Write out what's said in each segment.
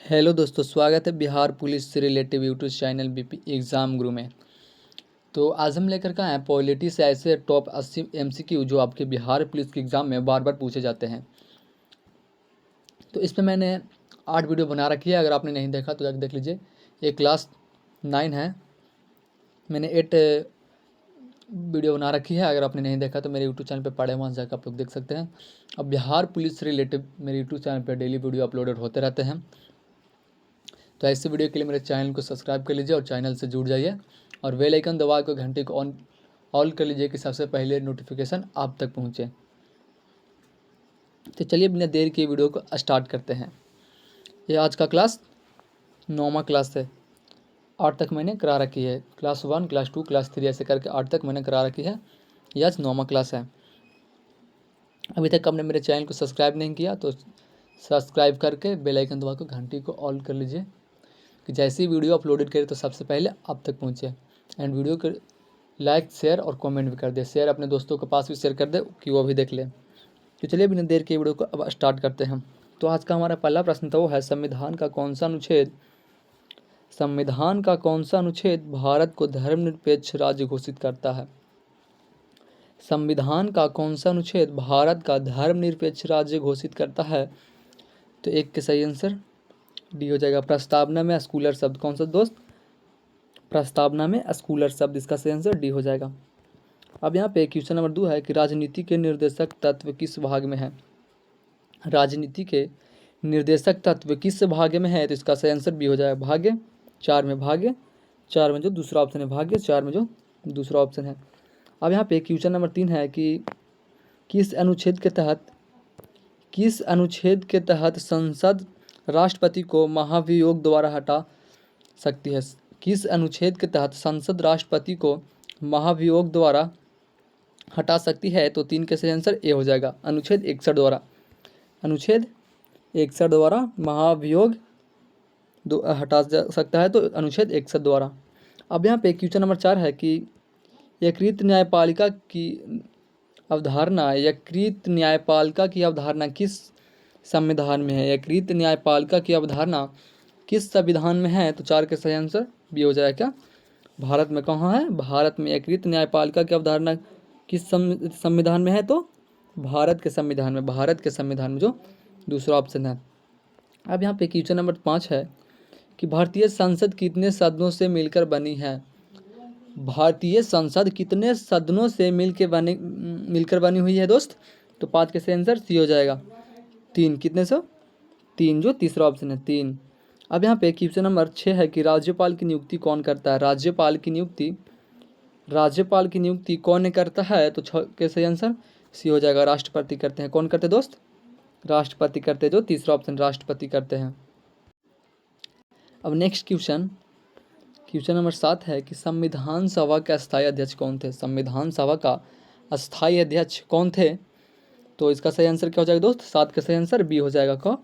Hello दोस्तों, स्वागत है बिहार पुलिस से relative YouTube channel BP exam गुरु में। तो आज हम लेकर के आए हैं पॉलिटी से ऐसे टॉप 80 एमसीक्यू जो आपके बिहार पुलिस के एग्ज़ाम में बार बार पूछे जाते हैं। तो इस पर मैंने 8 वीडियो बना रखी है, अगर आपने नहीं देखा तो जाकर देख लीजिए। ये क्लास 9 है, मैंने 8 वीडियो बना रखी है। अगर आपने नहीं देखा तो मेरे यूट्यूब चैनल पर पढ़े, वहाँ जाकर आप लोग देख सकते हैं। अब बिहार पुलिस से रिलेटिव मेरे यूट्यूब चैनल पर डेली वीडियो अपलोडेड होते रहते हैं। तो ऐसे वीडियो के लिए मेरे चैनल को सब्सक्राइब कर लीजिए और चैनल से जुड़ जाइए और बेल आइकन दबा कर घंटे को ऑल कर लीजिए कि सबसे पहले नोटिफिकेशन आप तक पहुंचे। तो चलिए बिना देर के वीडियो को स्टार्ट करते हैं। ये आज का क्लास 9वां क्लास है। 8 तक मैंने करा रखी है, क्लास 1, क्लास 2, क्लास 3 ऐसे करके 8 तक मैंने करा रखी है। ये आज 9वां क्लास है। अभी तक आपने मेरे चैनल को सब्सक्राइब नहीं किया तो सब्सक्राइब करके बेल आइकन दबा कर घंटी को ऑल कर लीजिए कि जैसे ही वीडियो अपलोडेड करें तो सबसे पहले आप तक पहुंचे। एंड वीडियो को लाइक, शेयर और कमेंट भी कर दे। शेयर अपने दोस्तों के पास भी शेयर कर दे कि वो भी देख ले। तो चलिए बिना देर के वीडियो को अब स्टार्ट करते हैं। तो आज का हमारा पहला प्रश्न तो वो है, संविधान का कौन सा अनुच्छेद भारत को धर्मनिरपेक्ष राज्य घोषित करता है? संविधान का कौन सा अनुच्छेद भारत का धर्मनिरपेक्ष राज्य घोषित करता है? तो एक के सही आंसर डी हो जाएगा। प्रस्तावना में स्कूलर शब्द कौन सा दोस्त? प्रस्तावना में स्कूलर शब्द, इसका सही आंसर डी हो जाएगा। अब यहाँ पे क्वेश्चन नंबर 2 है कि राजनीति के निर्देशक तत्व किस भाग में है? राजनीति के निर्देशक तत्व किस भाग में है? तो इसका सही आंसर बी हो जाएगा, भाग्य 4 में। भाग्य 4 में जो दूसरा ऑप्शन है, भाग्य 4 में जो दूसरा ऑप्शन है। अब यहाँ पे क्वेश्चन नंबर 3 है कि किस अनुच्छेद के तहत संसद राष्ट्रपति को महाभियोग द्वारा हटा सकती है? किस अनुच्छेद के तहत संसद राष्ट्रपति को महाभियोग द्वारा हटा सकती है? तो 3 के सही आंसर ए हो जाएगा, अनुच्छेद 61 द्वारा। अनुच्छेद 61 द्वारा महाभियोग हटा जा सकता है, तो अनुच्छेद 61 द्वारा। अब यहाँ पे क्वेश्चन नंबर 4 है कि यकृत न्यायपालिका की अवधारणा किस संविधान में है? यकृत न्यायपालिका की अवधारणा किस संविधान में है? तो 4 के सही आंसर बी हो जाएगा। क्या भारत में कहाँ है? भारत में यकृत न्यायपालिका की अवधारणा किस संविधान में है? तो भारत के संविधान में जो दूसरा ऑप्शन है। अब यहाँ पे क्वेश्चन नंबर 5 है कि भारतीय संसद कितने सदनों से मिलकर बनी है? भारतीय संसद कितने सदनों से मिलकर बनी हुई है दोस्त? तो 5 के सही आंसर सी हो जाएगा, 3। कितने से? 3, जो तीसरा ऑप्शन है, 3। अब यहाँ पे क्वेश्चन नंबर 6 है कि राज्यपाल की नियुक्ति कौन करता है? राज्यपाल की नियुक्ति कौन करता है? तो 6 के सही आंसर सी हो जाएगा, राष्ट्रपति करते हैं। कौन करते दोस्त? राष्ट्रपति करते हैं, जो तीसरा ऑप्शन राष्ट्रपति करते हैं। अब नेक्स्ट क्वेश्चन नंबर 7 है कि संविधान सभा के अस्थायी अध्यक्ष कौन थे? संविधान सभा का अस्थायी अध्यक्ष कौन थे? तो इसका सही आंसर क्या हो जाएगा दोस्त? 7 का सही आंसर बी हो जाएगा। कौन?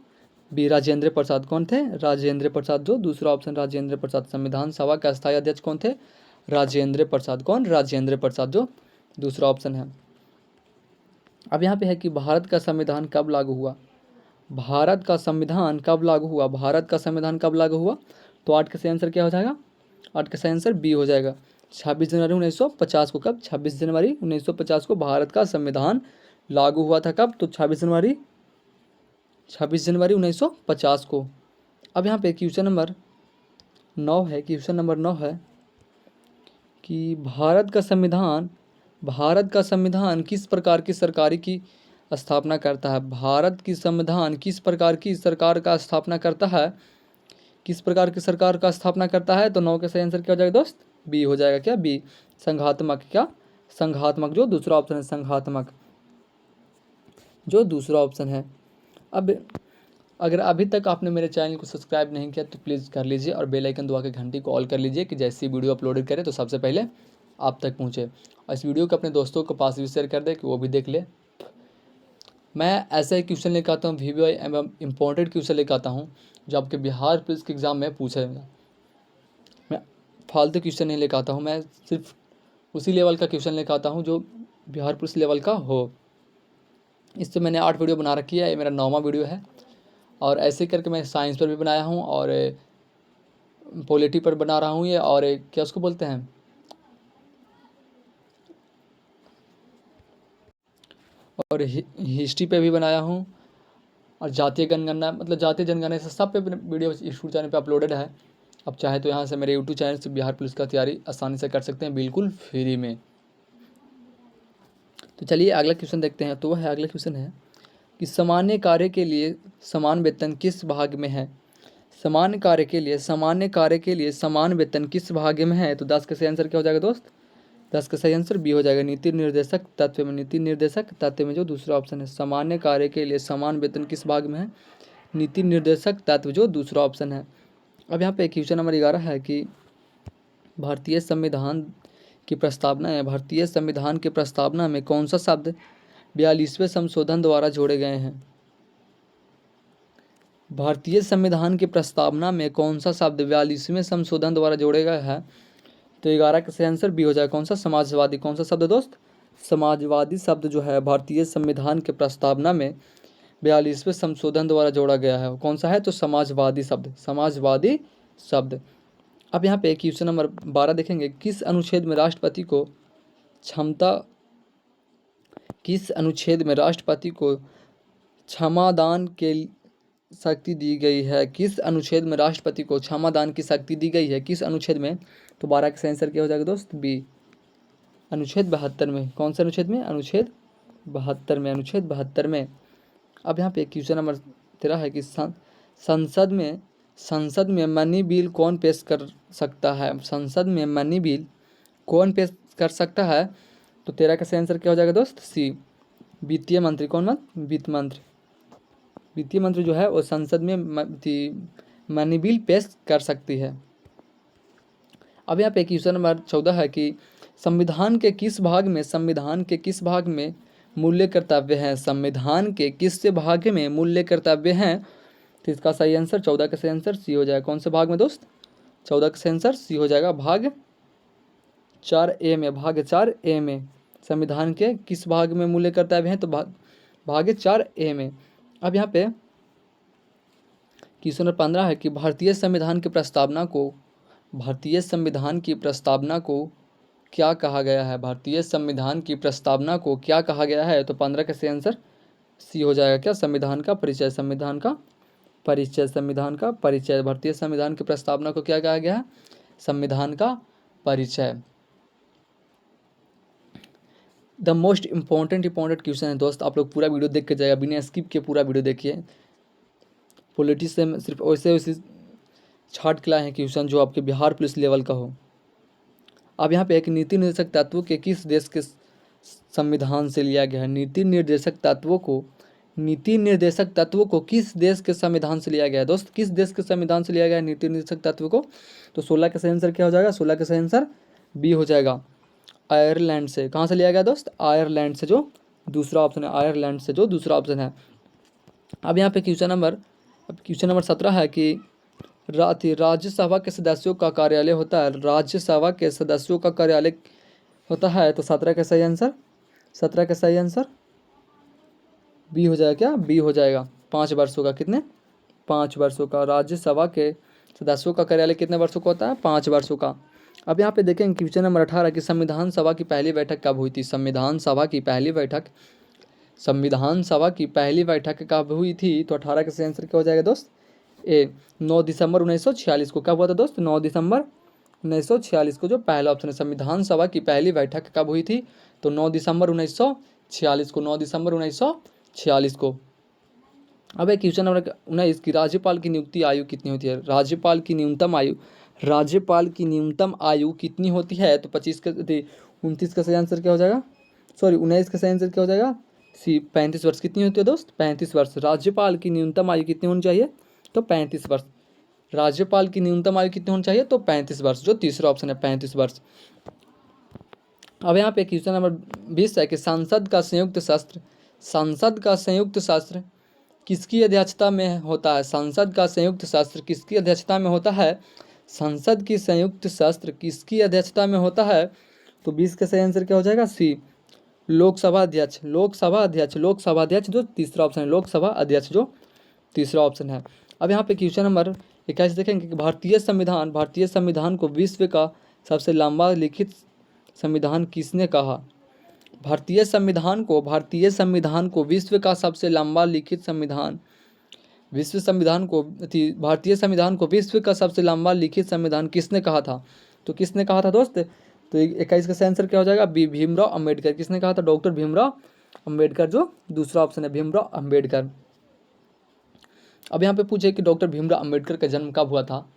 बी, राजेंद्र प्रसाद। कौन थे? राजेंद्र प्रसाद, जो दूसरा ऑप्शन राजेंद्र प्रसाद। संविधान सभा के अस्थायी अध्यक्ष कौन थे? राजेंद्र प्रसाद। कौन? राजेंद्र प्रसाद, जो दूसरा ऑप्शन है। अब यहाँ पे है कि भारत का संविधान कब लागू हुआ? भारत का संविधान कब लागू हुआ? तो 8 का सही आंसर क्या हो जाएगा? 8 का सही आंसर बी हो जाएगा, 26 जनवरी 1950 को। कब? 26 जनवरी 1950 को भारत का संविधान लागू हुआ था। कब? तो 26 जनवरी 1950 को। अब यहाँ पे क्वेश्चन नंबर 9 है कि भारत का संविधान किस प्रकार की सरकारी की स्थापना करता है? भारत की संविधान किस प्रकार की सरकार का स्थापना करता है? किस प्रकार की सरकार का स्थापना करता है? तो 9 के सही आंसर क्या हो जाएगा दोस्त? बी हो जाएगा। क्या? बी, संघात्मक। क्या? संघात्मक, जो दूसरा ऑप्शन है, संघात्मक, जो दूसरा ऑप्शन है। अब अगर अभी तक आपने मेरे चैनल को सब्सक्राइब नहीं किया तो प्लीज़ कर लीजिए और बेल आइकन दबा के घंटी को ऑल कर लीजिए कि जैसी वीडियो अपलोडेड करें तो सबसे पहले आप तक पहुँचे। और इस वीडियो को अपने दोस्तों के पास भी शेयर कर दें कि वो भी देख ले। मैं ऐसे क्वेश्चन लेकर आता हूँ, वीवीआई एवं इम्पोर्टेंट क्वेश्चन लेकर आता हूँ जो आपके बिहार पुलिस के एग्ज़ाम में पूछेगा। मैं फालतू क्वेश्चन नहीं लेकर आता हूँ, मैं सिर्फ उसी लेवल का क्वेश्चन लेकर आता हूँ जो बिहार पुलिस लेवल का हो। इससे मैंने 8 वीडियो बना रखी है, ये मेरा 9वां वीडियो है। और ऐसे करके मैं साइंस पर भी बनाया हूँ और पॉलिटी पर बना रहा हूँ ये, और क्या उसको बोलते हैं, और हिस्ट्री पे भी बनाया हूँ, और जातीय जनगणना, मतलब जातीय जनगणना से सब पे वीडियो यूट्यूब चैनल पे अपलोडेड है। अब चाहे तो यहाँ से मेरे यूट्यूब चैनल से बिहार पुलिस का तैयारी आसानी से कर सकते हैं, बिल्कुल फ्री में। तो चलिए अगला क्वेश्चन देखते हैं। तो वह है, अगला क्वेश्चन है कि सामान्य कार्य के लिए समान वेतन किस भाग में है। सामान्य कार्य के लिए, सामान्य कार्य के लिए समान वेतन किस भाग में है। तो 10 का सही आंसर क्या हो जाएगा दोस्त, 10 का सही आंसर बी हो जाएगा, नीति निर्देशक तत्व में। नीति निर्देशक तत्व में जो दूसरा ऑप्शन है, सामान्य कार्य के लिए समान वेतन किस भाग में है, नीति निर्देशक तत्व जो दूसरा ऑप्शन है। अब यहाँ पे क्वेश्चन नंबर 11 है कि भारतीय संविधान की प्रस्तावना है, भारतीय संविधान की प्रस्तावना में कौन सा शब्द 42वें संशोधन द्वारा जोड़े गए हैं। भारतीय संविधान की प्रस्तावना में कौन सा शब्द 42वें संशोधन द्वारा जोड़े गए हैं। तो 11 का सही आंसर बी हो जाएगा, कौन सा, समाजवादी। कौन सा शब्द दोस्त, समाजवादी शब्द जो है भारतीय संविधान के प्रस्तावना में 42वें संशोधन द्वारा जोड़ा गया है। कौन सा है, तो समाजवादी शब्द, समाजवादी शब्द। अब यहाँ पे क्वेश्चन नंबर 12 देखेंगे, किस अनुच्छेद में राष्ट्रपति को क्षमता, किस अनुच्छेद में राष्ट्रपति को क्षमादान के शक्ति दी गई है। किस अनुच्छेद में राष्ट्रपति को क्षमादान की शक्ति दी गई है, किस अनुच्छेद में। तो 12 का आंसर क्या हो जाएगा दोस्त, बी, अनुच्छेद 72 में। कौन से अनुच्छेद में, अनुच्छेद 72 में, अनुच्छेद 72 में। अब यहाँ पे क्वेश्चन नंबर 13 है कि संसद में मनी बिल कौन पेश कर सकता है। संसद में मनी बिल कौन पेश कर सकता है। तो 13 का सही आंसर क्या हो जाएगा दोस्त, सी, वित्तीय मंत्री। कौन मत, वित्त मंत्री। वित्तीय मंत्री जो है वो संसद में मनी बिल पेश कर सकती है। अब यहाँ पे क्वेश्चन नंबर 14 है कि संविधान के किस भाग में, संविधान के किस भाग में मूल्य कर्तव्य हैं। संविधान के किस भाग में मूल्य कर्तव्य हैं। तो इसका सही आंसर, 14 का सही आंसर सी हो जाएगा। कौन से भाग में दोस्त, 14 का सही आंसर सी हो जाएगा, भाग 4A में, भाग 4A में। संविधान के किस भाग में मूल्य कर्तव्य हैं, तो भाग 4A में। अब यहाँ पे क्वेश्चन नंबर 15 है कि भारतीय संविधान की प्रस्तावना को, भारतीय संविधान की प्रस्तावना को क्या कहा गया है। भारतीय संविधान की प्रस्तावना को क्या कहा गया है। तो 15 का सही आंसर सी हो जाएगा, क्या, संविधान का परिचय, संविधान का परिचय, संविधान का परिचय। भारतीय संविधान की प्रस्तावना को क्या कहा गया है, संविधान का परिचय। द मोस्ट इम्पॉर्टेंट क्वेश्चन है दोस्त, आप लोग पूरा वीडियो देख के जाएगा, बिना स्किप के पूरा वीडियो देखिए। पॉलिटिक्स से सिर्फ वैसे वैसे छाट के लाए हैं क्वेश्चन जो आपके बिहार पुलिस लेवल का हो। अब यहाँ पे एक नीति निर्देशक तत्व के किस देश के संविधान से लिया गया है। नीति निर्देशक तत्वों को, नीति निर्देशक तत्वों को किस देश के संविधान से लिया गया है दोस्त, किस देश के संविधान से लिया गया है नीति निर्देशक तत्व को। तो 16 का सही आंसर क्या हो जाएगा, 16 का सही आंसर बी हो जाएगा, आयरलैंड से। कहाँ से लिया गया दोस्त, आयरलैंड से, जो दूसरा ऑप्शन है, आयरलैंड से जो दूसरा ऑप्शन है। अब यहाँ पे क्वेश्चन नंबर 17 है कि राज्यसभा के सदस्यों का कार्यालय होता है, राज्यसभा के सदस्यों का कार्यालय होता है। तो 17 का सही आंसर, 17 का सही आंसर बी हो जाएगा, क्या, बी हो जाएगा, 5 वर्षों का। कितने, 5 वर्षों का। राज्यसभा के सदस्यों का कार्यालय कितने वर्षों का होता है, 5 वर्षों का। अब यहाँ पे देखेंगे क्वेश्चन नंबर 18 कि संविधान सभा की पहली बैठक कब हुई थी। संविधान सभा की पहली बैठक, संविधान सभा की पहली बैठक कब हुई थी। तो 18 का सही आंसर क्या हो जाएगा दोस्त, ए, 9 दिसंबर 1946 को। कब हुआ था दोस्त, 9 दिसंबर 1946 को, जो पहला ऑप्शन है। संविधान सभा की पहली बैठक कब हुई थी। तो 9 दिसंबर 1946 को, 9 दिसंबर 1946 को। अब एक क्वेश्चन नंबर 19 की राज्यपाल की नियुक्ति आयु कितनी होती है। राज्यपाल की न्यूनतम आयु, राज्यपाल की न्यूनतम आयु कितनी होती है। तो 25 का, 29 का सही आंसर क्या हो जाएगा, सॉरी 19 का सही आंसर क्या हो जाएगा, सी, 35 वर्ष। कितनी होती है दोस्त, 35 वर्ष। राज्यपाल की न्यूनतम आयु कितनी होनी चाहिए, तो 35 वर्ष। राज्यपाल की न्यूनतम आयु कितनी होनी चाहिए, तो 35 वर्ष, जो तीसरा ऑप्शन है, 35 वर्ष। अब यहाँ पे क्वेश्चन नंबर 20 है कि संसद का संयुक्त सत्र, संसद का संयुक्त सत्र किसकी अध्यक्षता में होता है। संसद का संयुक्त सत्र किसकी अध्यक्षता में होता है। संसद की संयुक्त सत्र किसकी अध्यक्षता में होता है। तो 20 का सही आंसर क्या हो जाएगा, सी, लोकसभा अध्यक्ष, लोकसभा अध्यक्ष, लोकसभा अध्यक्ष, जो तीसरा ऑप्शन है, लोकसभा अध्यक्ष, जो तीसरा ऑप्शन है। अब यहाँ पे क्वेश्चन नंबर 21 देखेंगे कि भारतीय संविधान को विश्व का सबसे लंबा लिखित संविधान किसने कहा। भारतीय संविधान को विश्व का सबसे लंबा लिखित संविधान, भारतीय संविधान को विश्व का सबसे लंबा लिखित संविधान किसने कहा था। तो किसने कहा था दोस्त, तो 21 का सही आंसर क्या हो जाएगा, भीमराव अंबेडकर। किसने कहा था, डॉक्टर भीमराव अंबेडकर, जो दूसरा ऑप्शन है भीमराव अंबेडकर। अब यहाँ पे पूछे कि डॉक्टर भीमराव अंबेडकर का जन्म कब हुआ था,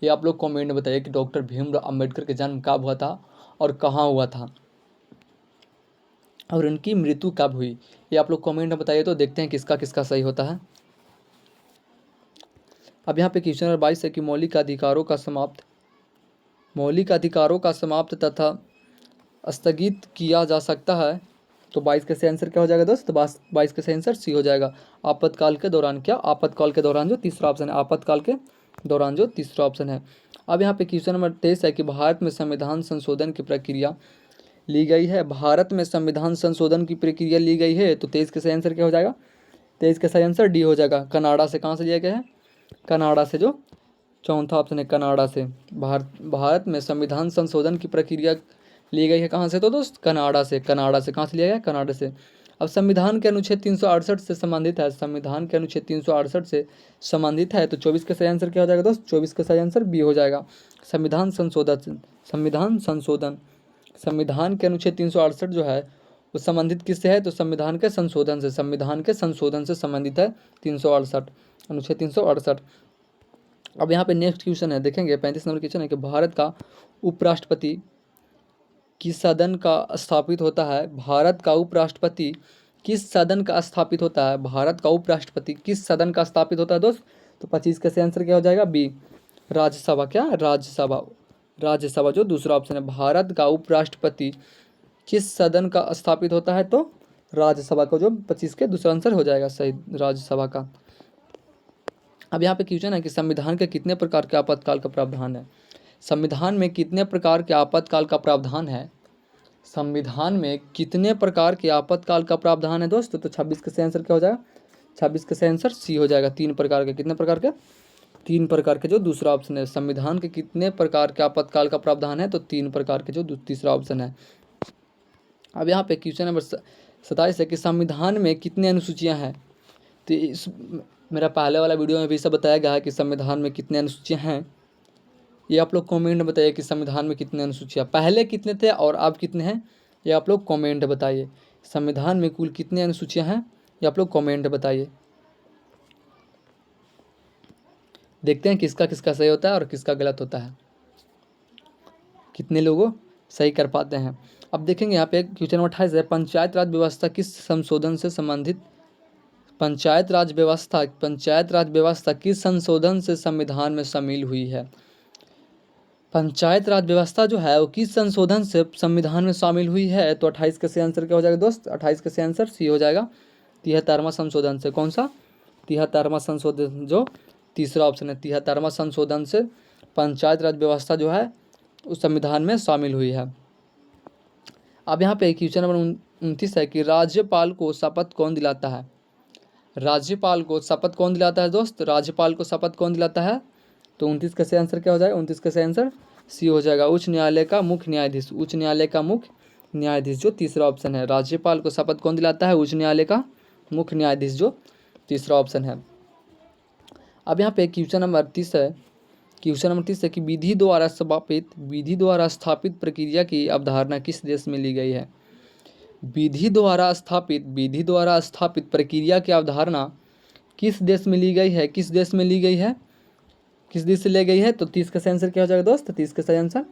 ये आप लोग कमेंट में बताइए कि डॉक्टर भीमराव अंबेडकर का जन्म कब हुआ था और कहाँ हुआ था और उनकी मृत्यु कब हुई, ये आप लोग कमेंट में बताइए। तो देखते हैं किसका किसका सही होता है। अब यहाँ पे क्वेश्चन नंबर 22 है कि मौलिक अधिकारों का समाप्त तथा स्थगित किया जा सकता है। तो 22 का सही आंसर क्या हो जाएगा दोस्त, तो 22 का सही आंसर सी हो जाएगा, आपातकाल के दौरान। क्या, आपातकाल के दौरान, जो तीसरा ऑप्शन है, आपातकाल के दौरान, जो तीसरा ऑप्शन है। अब यहाँ पे क्वेश्चन नंबर 23 है कि भारत में संविधान संशोधन की प्रक्रिया ली गई है। भारत में संविधान संशोधन की प्रक्रिया ली गई है। तो 23 का सही आंसर क्या हो जाएगा, 23 का सही आंसर डी हो जाएगा। कनाडा से कहाँ से लिया गया है, कनाडा से, जो चौथा ऑप्शन है कनाडा से। भारत में संविधान संशोधन की प्रक्रिया ली गई है कहाँ से, तो दोस्त कनाडा से। कहाँ से लिया गया, कनाडा से। अब संविधान के अनुच्छेद 368 से संबंधित है, संविधान के अनुच्छेद 368 से संबंधित है। तो 24 का सही आंसर क्या हो जाएगा दोस्त, 24 का सही आंसर बी हो जाएगा, संविधान के अनुच्छेद 368 जो है वो संबंधित किससे है, तो संविधान के संशोधन से संबंधित है 368, अनुच्छेद 368। अब यहाँ पे नेक्स्ट क्वेश्चन है, देखेंगे 35 नंबर क्वेश्चन है कि भारत का उपराष्ट्रपति किस सदन का स्थापित होता है। भारत का उपराष्ट्रपति किस सदन का स्थापित होता है, भारत का उपराष्ट्रपति किस सदन का स्थापित होता है दोस्त। तो 25 का सही आंसर क्या हो जाएगा, बी, राज्यसभा। क्या, राज्यसभा, जो दूसरा ऑप्शन है। भारत का उपराष्ट्रपति किस सदन का स्थापित होता है, तो राज्यसभा को, जो 25 के दूसरा आंसर हो जाएगा सही, राज्यसभा का। अब यहाँ पे क्वेश्चन है कि संविधान के कितने प्रकार के आपातकाल का प्रावधान है। संविधान में कितने प्रकार के आपातकाल का प्रावधान है, संविधान में कितने प्रकार के आपातकाल का प्रावधान है दोस्त। तो 26 का सही आंसर क्या हो जाएगा, 26 का सही आंसर सी हो जाएगा, 3 प्रकार के। कितने प्रकार के, 3 प्रकार के, जो दूसरा ऑप्शन है। संविधान के कितने प्रकार के आपातकाल का प्रावधान है, तो 3 प्रकार के, जो तीसरा ऑप्शन है। अब यहाँ पे क्वेश्चन नंबर 27 है कि संविधान में कितनी अनुसूचियाँ हैं। तो इस मेरा पहले वाला वीडियो में भी सब बताया गया है कि संविधान में कितने अनुसूचियाँ हैं। ये आप लोग कमेंट में बताइए कि संविधान में कितने अनुसूचियाँ, पहले कितने थे और अब कितने हैं, ये आप लोग कमेंट बताइए। संविधान में कुल कितने अनुसूचियाँ हैं, ये आप लोग कमेंट बताइए। देखते हैं किसका किसका सही होता है और किसका गलत होता है, कितने लोगों सही कर पाते हैं। अब देखेंगे यहाँ पे क्वेश्चन नंबर 28 है, पंचायत राज व्यवस्था किस संशोधन से संबंधित, पंचायत राज व्यवस्था किस संशोधन से संविधान में शामिल हुई है। पंचायत राज व्यवस्था जो है वो किस संशोधन से संविधान में शामिल हुई है। तो 28 का सही आंसर क्या हो जाएगा दोस्त, 28 का सही आंसर सी हो जाएगा, 73वां संशोधन से। कौन सा, 73वां संशोधन, जो तीसरा ऑप्शन है। 73वां संशोधन से पंचायत राज व्यवस्था जो है उस संविधान में शामिल हुई है। अब यहाँ पे क्वेश्चन नंबर 29 है कि राज्यपाल को शपथ कौन दिलाता है। राज्यपाल को शपथ कौन दिलाता है दोस्त, राज्यपाल को शपथ कौन दिलाता है। तो 29 का सही आंसर क्या हो जाएगा, 29 का सही आंसर सी हो जाएगा, उच्च न्यायालय का मुख्य न्यायाधीश। उच्च न्यायालय का मुख्य न्यायाधीश, जो तीसरा ऑप्शन है। राज्यपाल को शपथ कौन दिलाता है, उच्च न्यायालय का मुख्य न्यायाधीश, जो तीसरा ऑप्शन है। अब यहाँ पे क्वेश्चन नंबर 30 है, कि विधि द्वारा स्थापित प्रक्रिया की अवधारणा किस देश में ली गई है। विधि द्वारा स्थापित प्रक्रिया की अवधारणा किस देश में ली गई है, किस देश से ली गई है। तो 30 का सही आंसर क्या हो जाएगा दोस्त, 30 का सही आंसर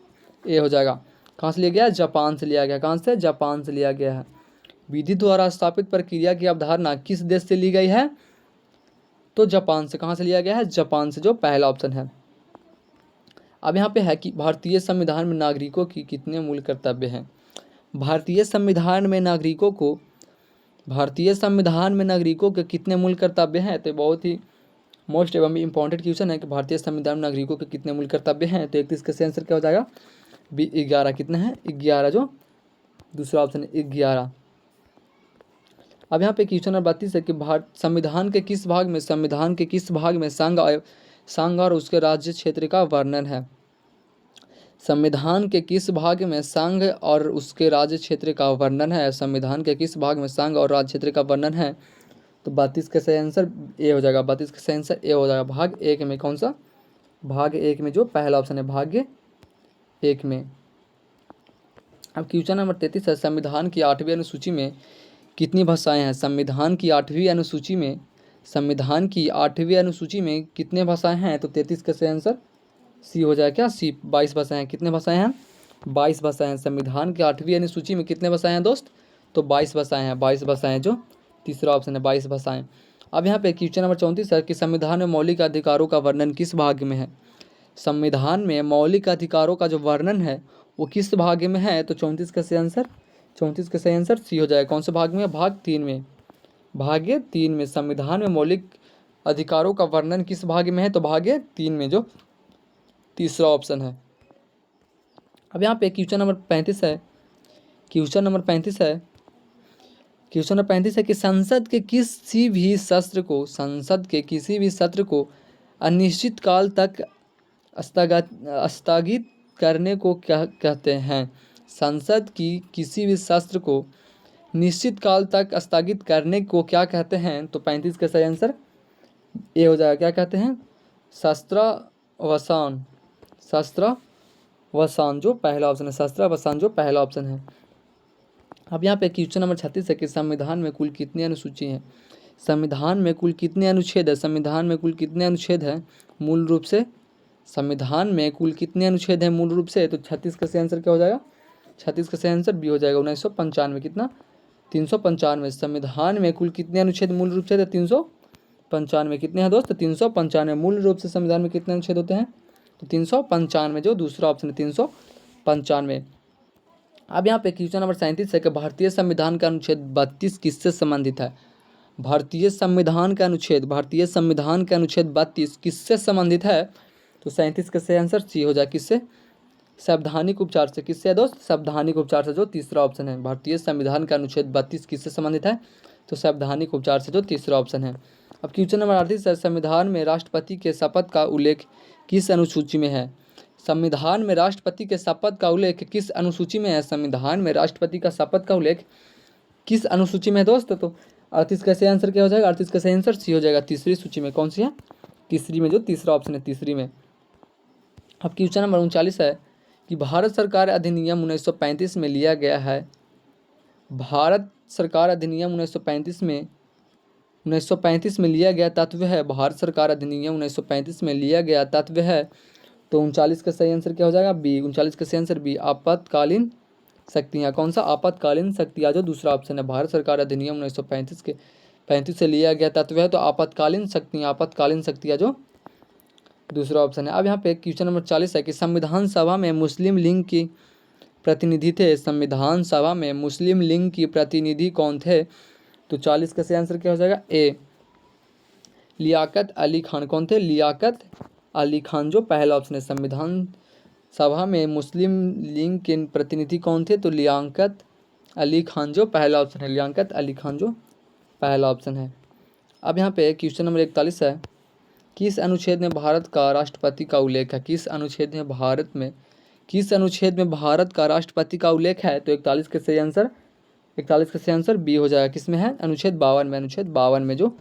ए हो जाएगा। कहाँ से लिया गया, जापान से लिया गया। कहाँ से, जापान से लिया गया है। विधि द्वारा स्थापित प्रक्रिया की अवधारणा किस देश से ली गई है, तो जापान से। कहाँ से लिया गया है, जापान से, जो पहला ऑप्शन है। अब यहाँ पे है कि भारतीय संविधान में नागरिकों की कितने मूल कर्तव्य हैं। भारतीय संविधान में नागरिकों के कितने मूल कर्तव्य हैं। तो बहुत ही मोस्ट एवं इम्पॉर्टेंट क्वेश्चन है कि भारतीय संविधान में नागरिकों के कितने मूल कर्तव्य हैं। तो 31 का आंसर क्या हो जाएगा, बी 11। कितने हैं, 11, जो दूसरा ऑप्शन है 11। अब यहाँ पे क्वेश्चन नंबर 32 है कि भारत संविधान के किस भाग में संघ और उसके राज्य क्षेत्र का वर्णन है। संविधान के किस भाग में संघ और उसके राज्य क्षेत्र का वर्णन है। संविधान के किस भाग में संघ और राज्य क्षेत्र का वर्णन है। तो 32 का सही आंसर ए हो जाएगा। 32 का सही आंसर ए हो जाएगा। भाग एक में कौन सा, भाग एक में जो पहला ऑप्शन है भाग एक में। अब क्वेश्चन नंबर 33 है संविधान की 8वीं अनुसूची में कितनी भाषाएं हैं। संविधान की 8वीं अनुसूची में कितने भाषाएं हैं। तो 33 का सही आंसर सी हो जाएगा। क्या सी, 22 भाषाएं हैं। कितने भाषाएं हैं, 22 भाषाएं हैं। संविधान की 8वीं अनुसूची में कितने भाषाएं हैं दोस्त, तो 22 भाषाएं हैं। 22 भाषाएं जो तीसरा ऑप्शन है 22 भाषाएं। अब यहाँ पे क्वेश्चन नंबर 34 है कि संविधान में मौलिक अधिकारों का वर्णन किस भाग में है। संविधान में मौलिक अधिकारों का जो वर्णन है वो किस भाग में है। तो 34 का सही आंसर सी हो जाएगा। कौन से भाग में, भाग 3 में। भाग 3 में संविधान में मौलिक अधिकारों का वर्णन किस भाग में है। तो भाग 3 में जो तीसरा ऑप्शन है। अब यहाँ पे क्वेश्चन नंबर 35 है कि संसद के किसी भी सत्र को अनिश्चित काल तक स्थगित करने को क्या कहते हैं। संसद की किसी भी सत्र को निश्चित काल तक स्थगित करने को क्या कहते हैं। तो 35 का सही आंसर ए हो जाएगा। क्या कहते हैं, शस्त्रावसान जो पहला ऑप्शन है। शस्त्रावसान जो पहला ऑप्शन है। अब यहाँ पे क्वेश्चन नंबर 36 है कि संविधान में कुल कितनी अनुसूची हैं। संविधान में कुल कितने अनुच्छेद है। संविधान में कुल कितने अनुच्छेद हैं मूल रूप से। संविधान में कुल कितने अनुच्छेद हैं मूल रूप से। तो 36 का सही आंसर क्या हो जाएगा, 36 का सही आंसर बी हो जाएगा। 1995 कितना, 395। संविधान में कुल कितने अनुच्छेद मूल रूप से, 395 कितने हैं दोस्त, 395 मूल रूप से संविधान में कितने अनुच्छेद होते हैं। तो 395 जो दूसरा ऑप्शन है 395। अब यहाँ पे क्वेश्चन नंबर 37 है कि भारतीय संविधान का अनुच्छेद 32 किससे संबंधित है। भारतीय संविधान का अनुच्छेद 32 किससे संबंधित है। तो 37 का सही आंसर सी हो जाए। किससे, संवैधानिक उपचार से। किससे है दोस्त, संवैधानिक उपचार से जो तीसरा ऑप्शन है। भारतीय संविधान का अनुच्छेद 32 किससे संबंधित है। तो संवैधानिक उपचार से जो तीसरा ऑप्शन है। अब क्वेश्चन नंबर 38 है संविधान में राष्ट्रपति के शपथ का उल्लेख किस अनुसूची में है। संविधान में राष्ट्रपति के शपथ का उल्लेख किस अनुसूची में है। संविधान में राष्ट्रपति का शपथ का उल्लेख किस अनुसूची में है दोस्त। तो 38 का सही आंसर क्या हो जाएगा, 38 का सही आंसर सी हो जाएगा। तीसरी सूची में, कौन सी है, तीसरी में जो तीसरा ऑप्शन है तीसरी में। अब क्वेश्चन नंबर 39 है कि भारत सरकार अधिनियम 1935 में लिया गया है। भारत सरकार अधिनियम 1935 में लिया गया तत्व है। भारत सरकार अधिनियम 1935 में लिया गया तत्व है। तो 39 का सही आंसर क्या हो जाएगा, बी। 39 का सही आंसर बी, आपातकालीन शक्तियाँ। कौन सा, आपातकालीन शक्तियाँ जो दूसरा ऑप्शन है। भारत सरकार अधिनियम 1935 से लिया गया तत्व है। तो आपातकालीन शक्तियाँ जो दूसरा ऑप्शन है। अब यहाँ पे क्वेश्चन नंबर 40 है कि संविधान सभा में मुस्लिम लीग की प्रतिनिधि थे। संविधान सभा में मुस्लिम लीग की प्रतिनिधि कौन थे। तो 40 का सही आंसर क्या हो जाएगा, ए, लियाकत अली खान। कौन थे, लियाकत अली खान जो पहला ऑप्शन है। संविधान सभा में मुस्लिम लीग के प्रतिनिधि कौन थे। तो लियाकत अली खान जो पहला ऑप्शन है। लियाकत अली खान जो पहला ऑप्शन है। अब यहाँ पे क्वेश्चन नंबर 41 है किस अनुच्छेद में भारत का राष्ट्रपति का उल्लेख है। किस अनुच्छेद में भारत का राष्ट्रपति का उल्लेख है। तो 41 का सही आंसर बी हो जाएगा। किस में है, अनुच्छेद 52 में। अनुच्छेद 52 में जो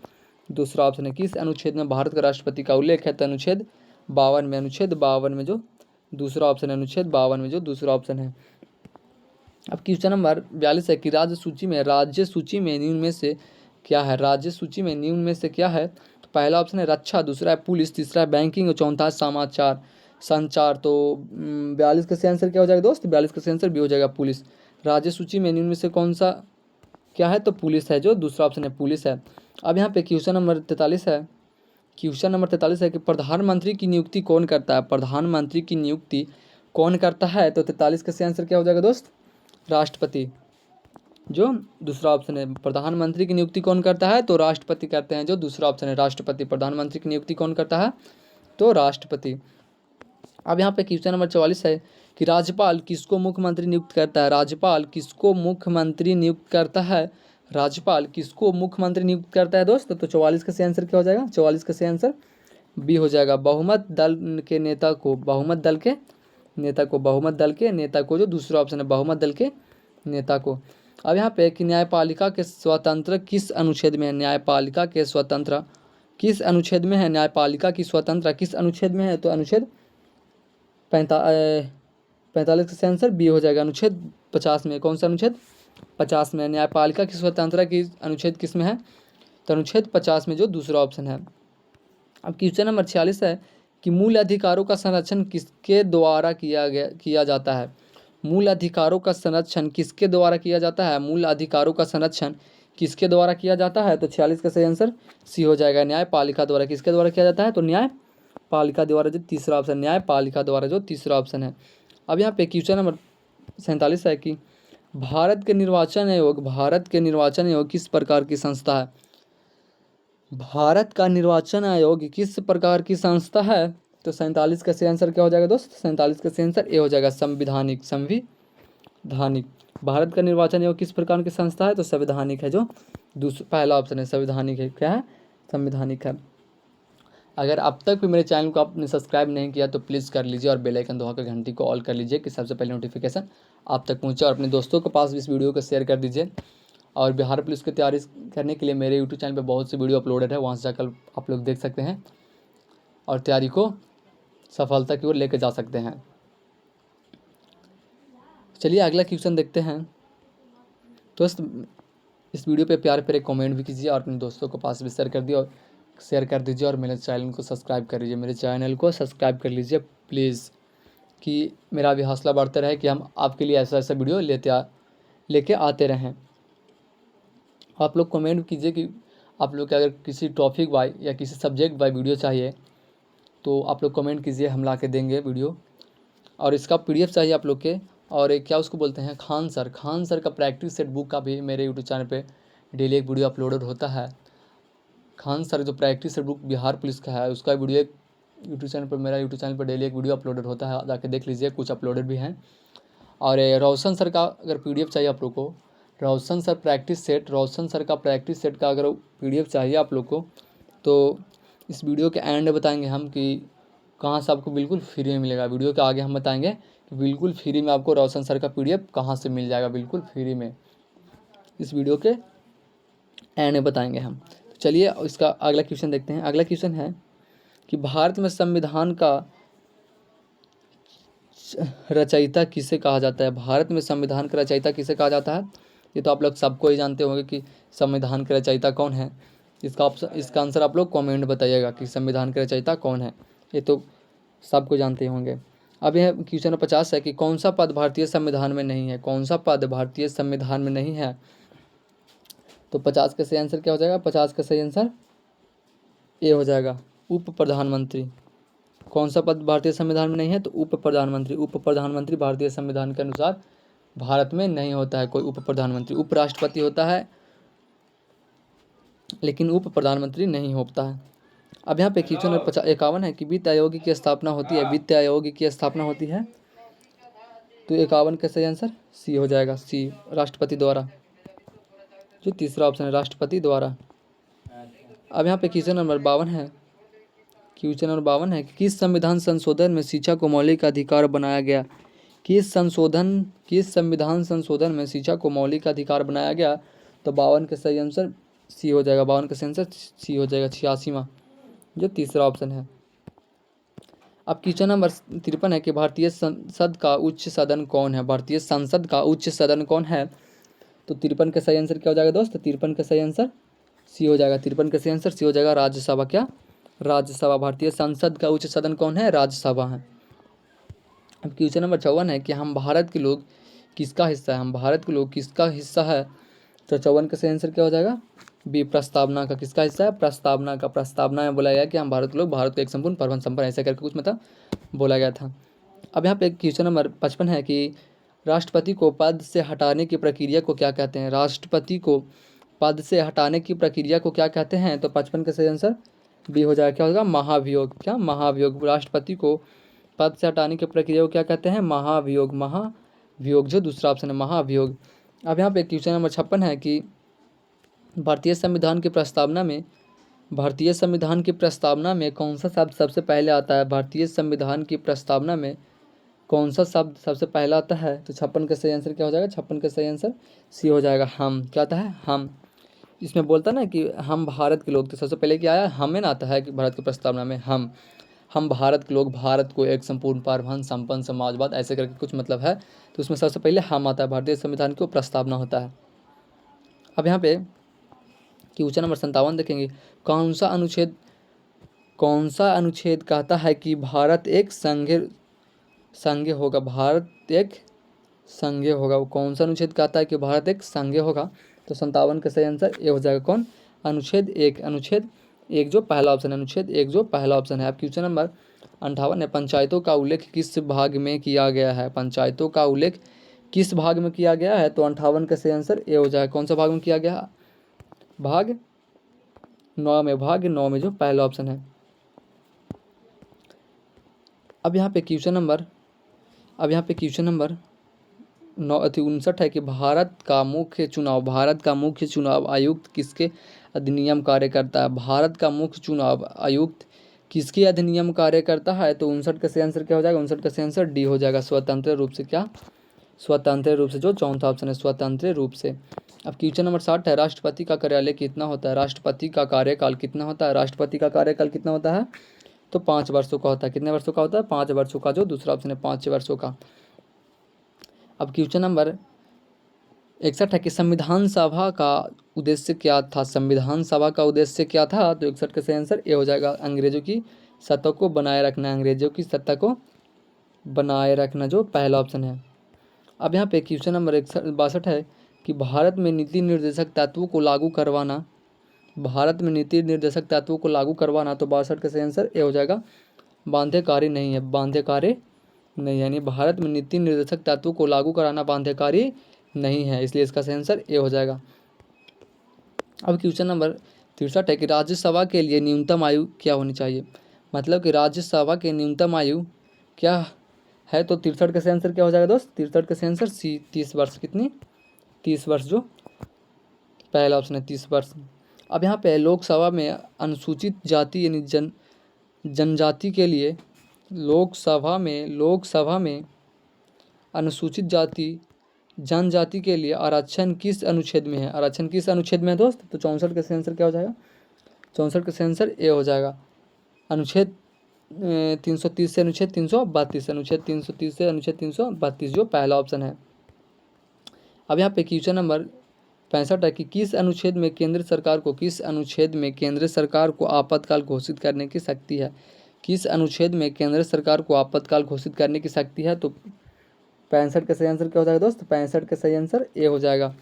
दूसरा ऑप्शन है। किस अनुच्छेद में भारत का राष्ट्रपति का उल्लेख है। तो अनुच्छेद 52 में। अनुच्छेद 52 में जो दूसरा ऑप्शन है। अनुच्छेद 52 में जो दूसरा ऑप्शन है। अब क्वेश्चन नंबर 42 है कि राज्य सूची में निम्न में से क्या है। राज्य सूची में निम्न में से क्या है। तो पहला ऑप्शन है रक्षा, दूसरा है पुलिस, तीसरा है बैंकिंग और चौथा है संचार। तो 42 का सही आंसर क्या हो जाएगा दोस्त, 42 का सही आंसर भी हो जाएगा पुलिस। राज्य सूची में निम्न में से कौन सा क्या है। तो पुलिस है जो दूसरा ऑप्शन है, पुलिस है। अब यहाँ पे क्वेश्चन नंबर 43 है कि प्रधानमंत्री की नियुक्ति कौन करता है। प्रधानमंत्री की नियुक्ति कौन करता है। तो 43 का सही आंसर क्या हो जाएगा दोस्त, राष्ट्रपति जो दूसरा ऑप्शन है। प्रधानमंत्री की नियुक्ति कौन करता है। तो राष्ट्रपति करते हैं जो दूसरा ऑप्शन है, राष्ट्रपति। प्रधानमंत्री की नियुक्ति कौन करता है। तो राष्ट्रपति। अब यहाँ पे क्वेश्चन नंबर 44 है कि राज्यपाल किसको मुख्यमंत्री नियुक्त करता है। राज्यपाल किसको मुख्यमंत्री नियुक्त करता है। राज्यपाल किसको मुख्यमंत्री नियुक्त करता है दोस्त? तो 44 का सही आंसर क्या हो जाएगा? 44 का सही आंसर बी हो जाएगा। बहुमत दल के नेता को, बहुमत दल के नेता को, बहुमत दल के नेता को, जो दूसरा ऑप्शन है बहुमत दल के नेता को। अब यहाँ पे कि न्यायपालिका के स्वतंत्र किस अनुच्छेद में है? न्यायपालिका के स्वतंत्र किस अनुच्छेद में है? न्यायपालिका की स्वतंत्रता किस अनुच्छेद में है? तो अनुच्छेद 45 का सही आंसर बी हो जाएगा। अनुच्छेद 50 में। कौन सा अनुच्छेद? 50 में। न्यायपालिका की स्वतंत्रता की अनुच्छेद किस में है? तो अनुच्छेद 50 में, जो दूसरा ऑप्शन है। अब क्वेश्चन नंबर 46 है कि मूल अधिकारों का संरक्षण किसके द्वारा किया जाता है? मूल अधिकारों का संरक्षण किसके द्वारा किया जाता है? मूल अधिकारों का संरक्षण किसके द्वारा किया जाता है? तो 46 का सही आंसर सी हो जाएगा, न्यायपालिका द्वारा। किसके द्वारा किया जाता है? तो न्यायपालिका द्वारा, जो तीसरा ऑप्शन, न्यायपालिका द्वारा, जो तीसरा ऑप्शन है। अब यहाँ पे क्वेश्चन नंबर 47 है कि भारत के निर्वाचन आयोग किस प्रकार की संस्था है? भारत का निर्वाचन आयोग किस प्रकार की संस्था है? तो 47 का सही आंसर क्या हो जाएगा दोस्त? 47 का सही आंसर ए हो जाएगा, संविधानिक। भारत का निर्वाचन आयोग किस प्रकार की संस्था है? तो संवैधानिक है, जो पहला ऑप्शन है, संवैधानिक है। क्या है? संवैधानिक है। अगर अब तक भी मेरे चैनल को आपने सब्सक्राइब नहीं किया तो प्लीज़ कर लीजिए और बेल आइकन दबाकर घंटी को ऑल कर लीजिए कि सबसे पहले नोटिफिकेशन आप तक पहुंचे, और अपने दोस्तों के पास भी इस वीडियो को शेयर कर दीजिए। और बिहार पुलिस की तैयारी करने के लिए मेरे यूट्यूब चैनल पे बहुत सी वीडियो अपलोडेड है, वहाँ से जाकर आप लोग देख सकते हैं और तैयारी को सफलता की ओर लेकर जा सकते हैं। चलिए अगला क्वेश्चन देखते हैं। दोस्त इस वीडियो पे प्यार एक कमेंट भी कीजिए और अपने दोस्तों को पास भी शेयर कर दीजिए और मेरे चैनल को सब्सक्राइब कर लीजिए। मेरे चैनल को सब्सक्राइब कर लीजिए प्लीज़, कि मेरा भी हौसला बढ़ता रहे कि हम आपके लिए ऐसा ऐसा वीडियो लेके आते रहें। आप लोग कमेंट कीजिए कि आप लोग के अगर किसी टॉपिक वाई या किसी सब्जेक्ट वाई वीडियो चाहिए तो आप लोग कमेंट कीजिए, हम ला के देंगे वीडियो। और इसका PDF चाहिए आप लोग के, और एक क्या उसको बोलते हैं, खान सर का प्रैक्टिस सेट बुक का भी मेरे यूट्यूब चैनल पे डेली एक वीडियो अपलोडेड होता है। खान सर जो practice set book Bihar police का है, उसका वीडियो यूट्यूब चैनल पर, मेरा यूट्यूब चैनल पर डेली एक वीडियो अपलोडेड होता है, जाके देख लीजिए, कुछ अपलोडेड भी हैं। और रोशन सर का अगर PDF चाहिए आप लोग को, रोशन सर का प्रैक्टिस सेट का अगर PDF चाहिए आप लोग को, तो इस वीडियो के एंड बताएंगे हम कि कहाँ से आपको बिल्कुल फ्री में मिलेगा। वीडियो के आगे हम बताएंगे कि बिल्कुल फ्री में आपको रोशन सर का PDF कहाँ से मिल जाएगा, बिल्कुल फ्री में। इस वीडियो के एंड में बताएंगे हम। तो चलिए इसका अगला क्वेश्चन देखते हैं। अगला क्वेश्चन है कि भारत में संविधान का रचयिता किसे कहा जाता है? भारत में संविधान का रचयिता किसे कहा जाता है? ये तो आप लोग सबको ही जानते होंगे कि संविधान के रचयिता कौन है। इसका आंसर आप लोग कमेंट बताइएगा कि संविधान के रचयिता कौन है। ये तो सबको जानते होंगे। अब यह क्वेश्चन 50 है कि कौन सा पद भारतीय संविधान में नहीं है? कौन सा पद भारतीय संविधान में नहीं है? तो 50 का सही आंसर क्या हो जाएगा? 50 का सही आंसर ए हो जाएगा, उप प्रधानमंत्री। कौन सा पद भारतीय संविधान में नहीं है? तो उप प्रधानमंत्री भारतीय संविधान के अनुसार भारत में नहीं होता है कोई उप प्रधानमंत्री। उपराष्ट्रपति होता है लेकिन उप प्रधानमंत्री नहीं होता है। अब यहाँ पे क्वेश्चन नंबर 51 है कि वित्त आयोग की स्थापना होती है। वित्त आयोग की स्थापना होती है, तो 51 का सही आंसर सी हो जाएगा, सी, राष्ट्रपति द्वारा, जो तीसरा ऑप्शन है, राष्ट्रपति द्वारा। अब यहाँ पे क्वेश्चन नंबर 52 है कि किस संविधान संशोधन में शिक्षा को मौलिक अधिकार बनाया गया? किस संविधान संशोधन में शिक्षा को मौलिक अधिकार बनाया गया? तो 52 का सही आंसर सी हो जाएगा, 52 का सही आंसर सी हो जाएगा, 86वां, जो तीसरा ऑप्शन है। अब क्वेश्चन नंबर 53 है कि भारतीय संसद का उच्च सदन कौन है? भारतीय संसद का उच्च सदन कौन है? तो 53 का सही आंसर क्या हो जाएगा दोस्त? 53 का सही आंसर सी हो जाएगा, 53 का सही आंसर सी हो जाएगा, राज्यसभा। क्या? राज्यसभा। भारतीय संसद का उच्च सदन कौन है? राज्यसभा है। अब क्वेश्चन नंबर 54 है कि हम भारत के लोग किसका हिस्सा है? हम भारत के लोग किसका हिस्सा है? तो 54 का सही आंसर क्या हो जाएगा? बी, प्रस्तावना का। किसका हिस्सा है? प्रस्तावना का। प्रस्तावना में बोला गया कि हम भारत के लोग, भारत को एक संपूर्ण प्रबंध संपन्न, ऐसा करके कुछ मतलब बोला गया था। अब यहाँ पे क्वेश्चन नंबर 55 है कि राष्ट्रपति को पद से हटाने की प्रक्रिया को क्या कहते हैं? राष्ट्रपति को पद से हटाने की प्रक्रिया को क्या कहते हैं? तो 55 का सही आंसर बी हो जाएगा, क्या होगा? महाभियोग। क्या? महाभियोग। राष्ट्रपति को पद से हटाने की प्रक्रिया को क्या कहते हैं? महाभियोग। जो दूसरा ऑप्शन है, महाभियोग। अब यहाँ पे क्वेश्चन नंबर 56 है कि भारतीय संविधान की प्रस्तावना में भारतीय संविधान की प्रस्तावना में कौन सा शब्द सबसे पहले आता है? भारतीय संविधान की प्रस्तावना में कौन सा शब्द सबसे पहला आता है? तो 56 का सही आंसर क्या हो जाएगा? 56 का सही आंसर सी हो जाएगा, हम। क्या आता है? हम। इसमें बोलता ना कि हम भारत के लोग, तो सबसे पहले क्या आया? हमें ना आता है कि भारत की प्रस्तावना में हम भारत के लोग, भारत को एक संपूर्ण पारवान संपन्न समाजवाद ऐसे करके कुछ मतलब है, तो उसमें सबसे पहले हम आता है। भारतीय संविधान की प्रस्तावना होता है। अब यहाँ पे क्वेश्चन नंबर 57 देखेंगे। कौन सा अनुच्छेद कहता है कि भारत एक संघ होगा? भारत एक संघ होगा। वो कौन सा अनुच्छेद कहता है कि भारत एक संघ होगा? तो 57 का सही आंसर ए हो जाएगा। कौन? अनुच्छेद एक जो पहला ऑप्शन है। अनुच्छेद एक जो पहला ऑप्शन है। अब क्वेश्चन नंबर 58 है। पंचायतों का उल्लेख किस भाग में किया गया है? पंचायतों का उल्लेख किस भाग में किया गया है? तो 58 का सही आंसर ए हो जाएगा। कौन सा भाग में किया गया? भाग 9 में। भाग 9 में जो पहला ऑप्शन है। अब यहाँ पे क्वेश्चन नंबर 59 है कि भारत का मुख्य चुनाव आयुक्त किसके अधिनियम कार्य करता है? भारत का मुख्य चुनाव आयुक्त किसके अधिनियम कार्य करता है? तो 59 का सही आंसर क्या हो जाएगा? 59 का सही आंसर डी हो जाएगा, स्वतंत्र रूप से। क्या? स्वतंत्र रूप से, जो चौथा ऑप्शन है, स्वतंत्र रूप से। अब क्वेश्चन नंबर 60 है। राष्ट्रपति का कार्यालय कितना होता है? राष्ट्रपति का कार्यकाल कितना होता है? राष्ट्रपति का कार्यकाल कितना होता है? तो 5 वर्षों का होता है। कितने वर्षों का होता है? 5 वर्षों का, जो दूसरा ऑप्शन है 5 वर्षों का। अब क्वेश्चन नंबर 61 है कि संविधान सभा का उद्देश्य क्या था? संविधान सभा का उद्देश्य क्या था? तो 61 का सही आंसर ए हो जाएगा, अंग्रेजों की सत्ता को बनाए रखना। अंग्रेजों की सत्ता को बनाए रखना, जो पहला ऑप्शन है। अब यहाँ पे क्वेश्चन नंबर 62 है कि भारत में नीति निर्देशक तत्वों को लागू करवाना। भारत में नीति निर्देशक तत्वों को लागू करवाना, तो 62 का सही आंसर ए हो जाएगा, बाध्यकारी नहीं है। बाध्यकारी नहीं, यानी भारत में नीति निर्देशक तत्वों को लागू कराना बाध्यकारी नहीं है, इसलिए इसका सही आंसर ए हो जाएगा। अब क्वेश्चन नंबर 63 है कि राज्यसभा के लिए न्यूनतम आयु क्या होनी चाहिए? मतलब कि राज्यसभा की न्यूनतम आयु क्या है? तो 63 का सही आंसर क्या हो जाएगा दोस्त? 63 का सही आंसर सी, 30 वर्ष। कितनी? 30 वर्ष, जो पहला ऑप्शन है, 30 वर्ष। अब यहाँ पे लोकसभा में अनुसूचित जाति यानी जनजाति के लिए लोकसभा में अनुसूचित जाति जनजाति के लिए आरक्षण किस अनुच्छेद में है? आरक्षण किस अनुच्छेद में है दोस्त? तो 64 का सही आंसर क्या हो जाएगा? 64 का सही आंसर ए हो जाएगा, अनुच्छेद 330 से अनुच्छेद 332। अनुच्छेद 330 से अनुच्छेद 332, जो पहला ऑप्शन है। अब यहाँ पे क्वेश्चन नंबर 65 है कि किस अनुच्छेद में केंद्र सरकार को आपातकाल घोषित करने की शक्ति है? किस अनुच्छेद में केंद्र सरकार को आपातकाल घोषित करने की शक्ति है? तो 65 का सही आंसर क्या हो जाएगा दोस्त? 65 का सही आंसर ए हो जाएगा,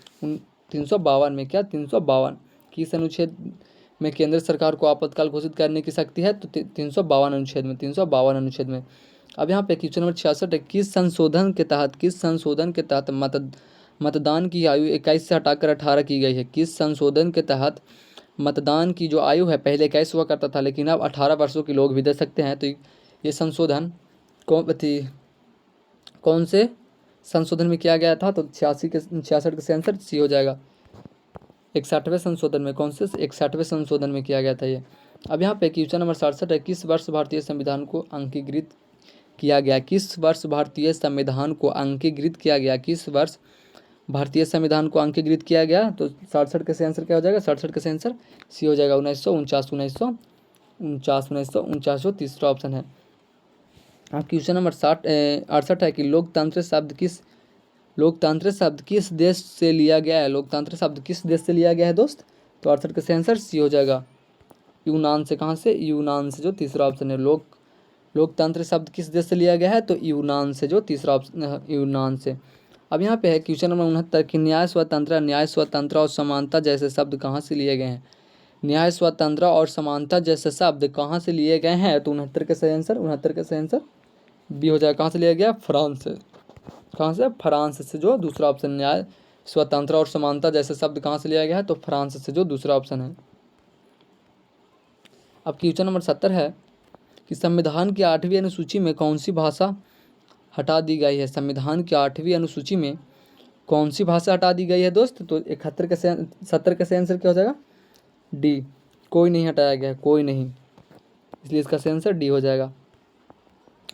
352 में। क्या? 352। किस अनुच्छेद में केंद्र सरकार को आपातकाल घोषित करने की शक्ति है? तो 352 अनुच्छेद में। 352 अनुच्छेद में। अब यहाँ पे क्वेश्चन नंबर 66 है, किस संशोधन के तहत मतदान की आयु 21 से हटाकर 18 की गई है? किस संशोधन के तहत मतदान की जो आयु है, पहले 21 हुआ करता था, लेकिन अब 18 वर्षों के लोग भी दे सकते हैं। तो ये संशोधन कौन से संशोधन में किया गया था? तो 66 का आंसर सी हो जाएगा, 61वें संशोधन में। कौन से? 61वें संशोधन में किया गया था ये। अब यहाँ पे क्वेश्चन नंबर 67 है, किस वर्ष भारतीय संविधान को अंगीकृत किया गया? किस वर्ष भारतीय संविधान को अंगीकृत किया गया? किस वर्ष भारतीय संविधान को अंगीकृत किया गया? तो 67 का सही आंसर क्या हो जाएगा? 67 का सही आंसर सी हो जाएगा, 1949 जो तीसरा ऑप्शन है। अब क्वेश्चन नंबर 68 है कि लोकतंत्र शब्द किस देश से लिया गया है? लोकतंत्र शब्द किस देश से लिया गया है दोस्त? तो 68 का सही आंसर सी हो जाएगा, यूनान से। कहाँ से? यूनान से, जो तीसरा ऑप्शन है। लोकतंत्र शब्द किस देश से लिया गया है? तो यूनान से, जो तीसरा ऑप्शन, यूनान से। अब यहाँ पे है क्वेश्चन नंबर 69 कि न्याय स्वतंत्र और समानता जैसे शब्द कहाँ से लिए गए हैं? न्याय स्वतंत्र और समानता जैसे शब्द कहाँ से लिए गए हैं? तो 69 का सही आंसर बी हो जाएगा। कहाँ से लिया गया? फ्रांस से। कहाँ से? फ्रांस से, जो दूसरा ऑप्शन। न्याय स्वतंत्र और समानता जैसे शब्द कहाँ से लिया गया है? तो फ्रांस से, जो दूसरा ऑप्शन है। अब क्वेश्चन नंबर 70 है कि संविधान की 8वीं अनुसूची में कौन सी भाषा हटा दी गई है? संविधान की 8वीं अनुसूची में कौन सी भाषा हटा दी गई है दोस्त? तो 71 का 70 का सही आंसर क्या हो जाएगा? डी, कोई नहीं हटाया गया है, कोई नहीं, इसलिए इसका सही आंसर डी हो जाएगा।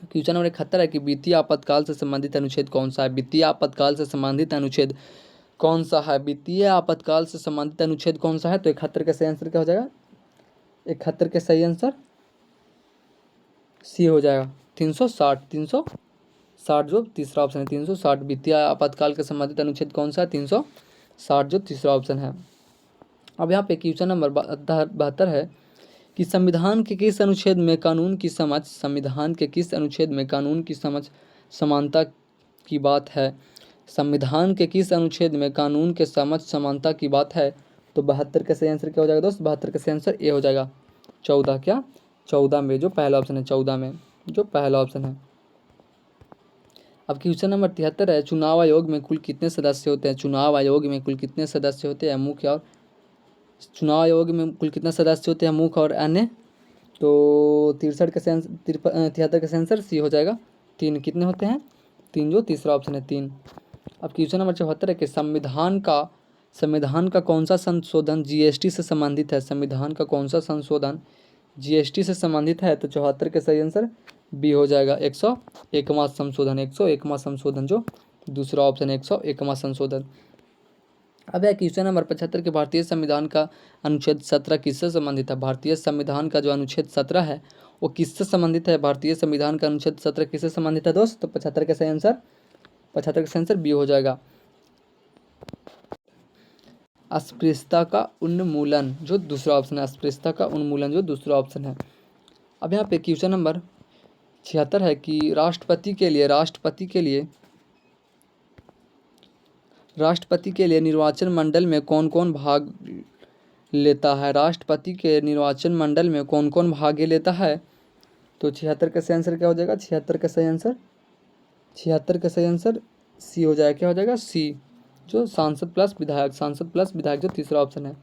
क्वेश्चन नंबर 71 है कि वित्तीय आपातकाल से संबंधित अनुच्छेद कौन सा है? वित्तीय आपातकाल से संबंधित अनुच्छेद कौन सा है? वित्तीय आपातकाल से संबंधित अनुच्छेद कौन सा है? तो 71 का सही आंसर क्या हो जाएगा? 71 का सही आंसर सी हो जाएगा, 360। 360 जो तीसरा ऑप्शन है, 360। वित्तीय आपातकाल के संबंधित अनुच्छेद कौन सा है? 360 जो तीसरा ऑप्शन है। अब यहाँ पे क्वेश्चन नंबर 72 है कि संविधान के किस अनुच्छेद में कानून की समझ, संविधान के किस अनुच्छेद में कानून की समझ समानता की बात है? संविधान के किस अनुच्छेद में कानून के समझ समानता की बात है? तो 72 का सही आंसर क्या हो जाएगा दोस्त? 72 का सही आंसर ए हो जाएगा, 14। क्या? 14 में जो पहला ऑप्शन है, 14 में जो पहला ऑप्शन है। अब क्वेश्चन नंबर 73 है, चुनाव आयोग में कुल कितने सदस्य होते हैं? चुनाव आयोग में कुल कितने सदस्य होते हैं? मुख्य और चुनाव आयोग में कुल कितने सदस्य होते हैं, मुख्य और अन्य? तो 63 का सही आंसर 73 का सही आंसर सी हो जाएगा, 3। कितने होते हैं? 3 जो तीसरा ऑप्शन है, 3। अब क्वेश्चन नंबर 74 है कि संविधान का कौन सा संशोधन जीएसटी से संबंधित है? संविधान का कौन सा संशोधन जीएसटी से संबंधित है? तो 74 का सही आंसर बी हो जाएगा, 101वां संशोधन, 101वां संशोधन जो दूसरा ऑप्शन है, 101वां संशोधन। अब यह क्वेश्चन नंबर 75 के भारतीय संविधान का अनुच्छेद 17 किससे संबंधित है? भारतीय संविधान का जो अनुच्छेद 17 है वो किससे संबंधित है? भारतीय संविधान का अनुच्छेद 17 किससे संबंधित है दोस्त? तो 75 का सही आंसर, 75 का सही आंसर बी हो जाएगा, अस्पृश्यता का उन्मूलन जो दूसरा ऑप्शन है, अस्पृश्यता का उन्मूलन जो दूसरा ऑप्शन है। अब यहाँ पे क्वेश्चन नंबर 76 है कि राष्ट्रपति के लिए निर्वाचन मंडल में कौन कौन भाग लेता है? राष्ट्रपति के निर्वाचन मंडल में कौन कौन भाग लेता है? तो 76 का सही आंसर क्या हो जाएगा? 76 का सही आंसर सी हो जाएगा, क्या हो जाएगा? सी जो सांसद प्लस विधायक जो तीसरा ऑप्शन है।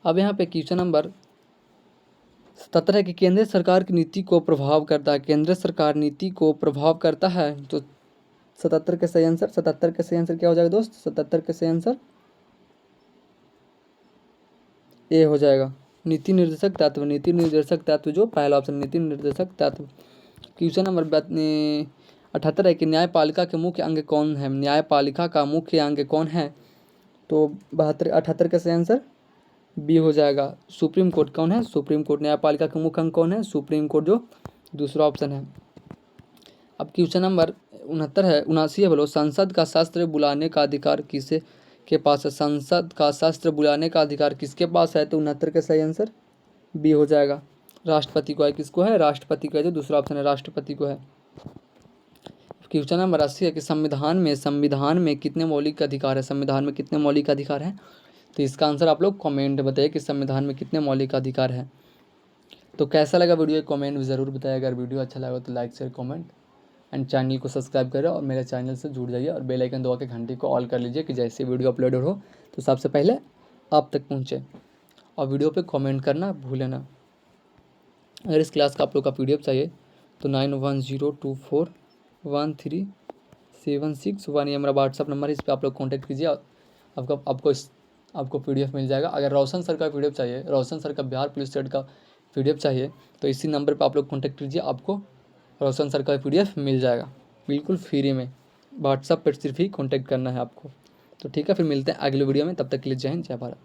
अब यहाँ पे क्वेश्चन नंबर 77 है कि केंद्र सरकार की नीति को प्रभाव करता है, केंद्र सरकार नीति को प्रभाव करता है। तो 77 का सही आंसर क्या हो जाएगा दोस्त? 77 का सही आंसर ए हो जाएगा, नीति निर्देशक तत्व जो पहला ऑप्शन, नीति निर्देशक तत्व। क्वेश्चन नंबर 78 है कि न्यायपालिका के मुख्य अंग कौन है? न्यायपालिका का मुख्य अंग कौन है? तो 78 का सही आंसर बी हो जाएगा, सुप्रीम कोर्ट। कौन है? Supreme court. न्यायपालिका का मुख्य अंग कौन है? सुप्रीम कोर्ट जो दूसरा ऑप्शन है। अब क्वेश्चन नंबर 79 है बोलो, संसद का शस्त्र बुलाने का अधिकार किसे के पास है? संसद का शस्त्र बुलाने का अधिकार किसके पास है? तो 69 का सही आंसर बी हो जाएगा, राष्ट्रपति को है। किसको है? राष्ट्रपति को है, जो दूसरा ऑप्शन है, राष्ट्रपति को है। क्वेश्चन नंबर 80 है कि संविधान में कितने मौलिक अधिकार है? संविधान में कितने मौलिक अधिकार हैं? तो इसका आंसर आप लोग कमेंट में बताइए कि संविधान में कितने मौलिक अधिकार हैं। तो कैसा लगा वीडियो, कमेंट में ज़रूर बताइए। अगर वीडियो अच्छा लगा तो like share comment and channel को सब्सक्राइब करें और मेरे चैनल से जुड़ जाइए और बेल आइकन दबा के घंटी को ऑल कर लीजिए कि जैसे वीडियो अपलोड हो तो सबसे पहले आप तक पहुँचे। और वीडियो पे कमेंट करना भूलें ना। अगर इस क्लास का आप लोग का PDF चाहिए तो 9102241376 ये मेरा व्हाट्सअप नंबर है, इस पर आप लोग कॉन्टैक्ट कीजिए। आपको PDF मिल जाएगा। अगर रोशन सर का PDF चाहिए, रोशन सर का बिहार पुलिस स्टेट का PDF चाहिए तो इसी नंबर पर आप लोग कॉन्टैक्ट कीजिए, आपको रोशन सर का PDF मिल जाएगा बिल्कुल फ्री में। व्हाट्सअप पर सिर्फ ही कॉन्टैक्ट करना है आपको। तो ठीक है, फिर मिलते हैं अगले वीडियो में, तब तक के लिए जय हिंद, जय भारत।